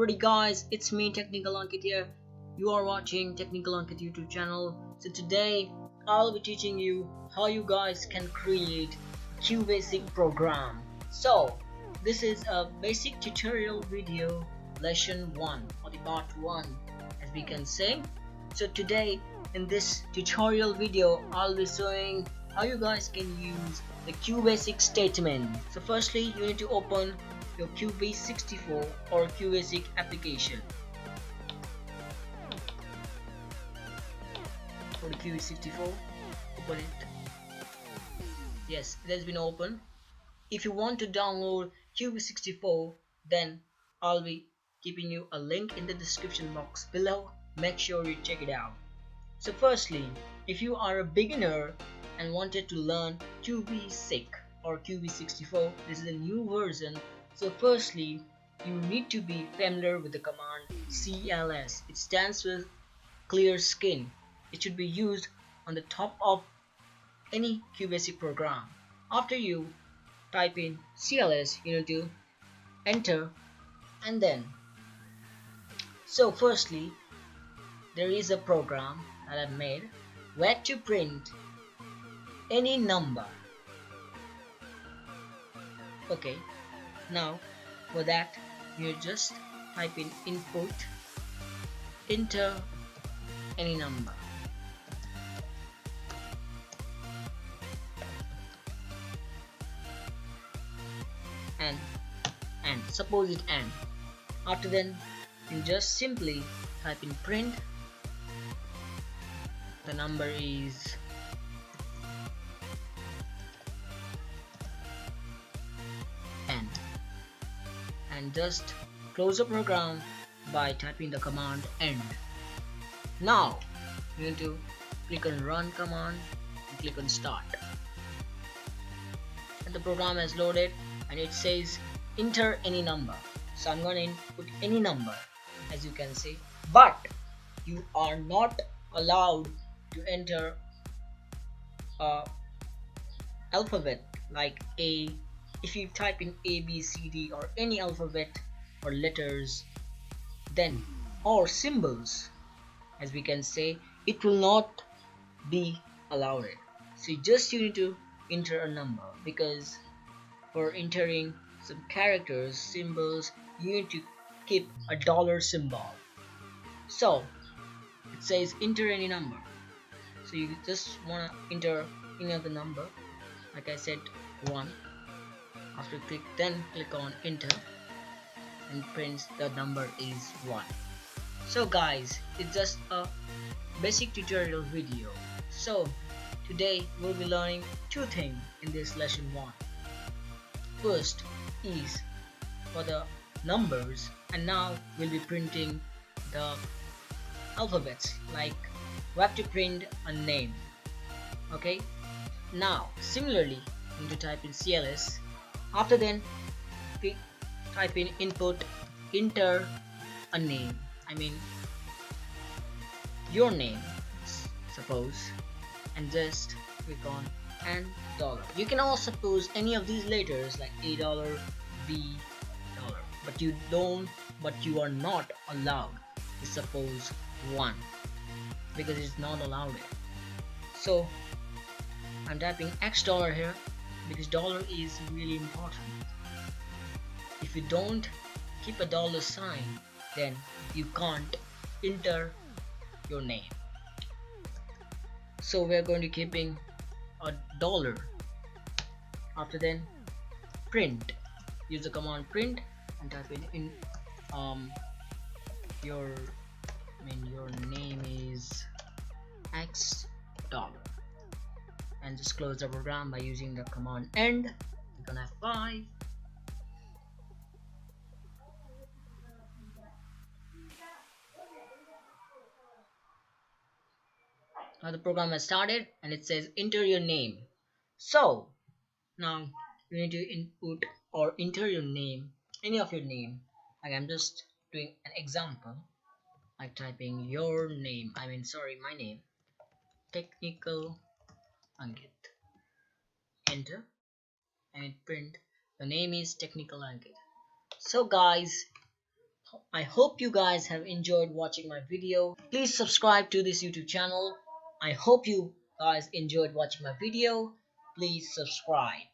Alrighty guys, it's me Technical Ankit here. You are watching Technical Ankit YouTube channel. So today I'll be teaching you how you guys can create a Qbasic program. So this is a basic tutorial video lesson 1 or the part 1 as we can say. So today in this tutorial video I'll be showing how you guys can use the Qbasic statement. So firstly you need to open your Qbasic or Qbasic application. For the Qbasic, open it. Yes, it has been opened. If you want to download Qbasic, then I'll be keeping you a link in the description box below. Make sure you check it out. So firstly, if you are a beginner and wanted to learn Qbasic or Qbasic, this is a new version. So firstly, you need to be familiar with the command CLS. It stands for clear skin. It should be used on the top of any Qbasic program. After you type in CLS, you need to enter and then. So firstly, there is a program that I've made where to print any number. Okay. Now for that you just type in input, enter any number, and suppose it and. After then you just simply type in print. The number is n. And just close the program by typing the command end. Now you need to click on run command and click on start, and the program has loaded and it says enter any number. So I'm going to input any number as you can see, but you are not allowed to enter alphabet like A. If you type in A, B, C, D or any alphabet or letters then or symbols as we can say, it will not be allowed. So you need to enter a number, because for entering some characters, symbols, you need to keep a dollar symbol. So it says enter any number. So you just want to enter any other number, like I said 1. After click on enter and prints the number is 1. So guys, it's just a basic tutorial video. So today we'll be learning 2 things in this lesson 1. First is for the numbers, and now we'll be printing the alphabets, like we have to print a name. Okay, now similarly you need to type in CLS. After then type in input, enter a name, I mean your name suppose, and just click on and dollar. You can also suppose any of these letters like $, B, dollar, but you are not allowed to suppose 1 because it's not allowed. So I'm typing $X here because dollar is really important. If you don't keep a dollar sign, then you can't enter your name. So we're going to keeping a dollar. After then print, use the command print and type in your name is $X, and just close the program by using the command end. Click on F5. Now the program has started and it says enter your name. So now you need to input or enter your name, any of your name. Like I'm just doing an example, like typing your name, my name, Technical Ankit. Enter and it print the name is Technical Ankit. So guys, I hope you guys have enjoyed watching my video. Please subscribe to this YouTube channel. I hope you guys enjoyed watching my video. Please subscribe.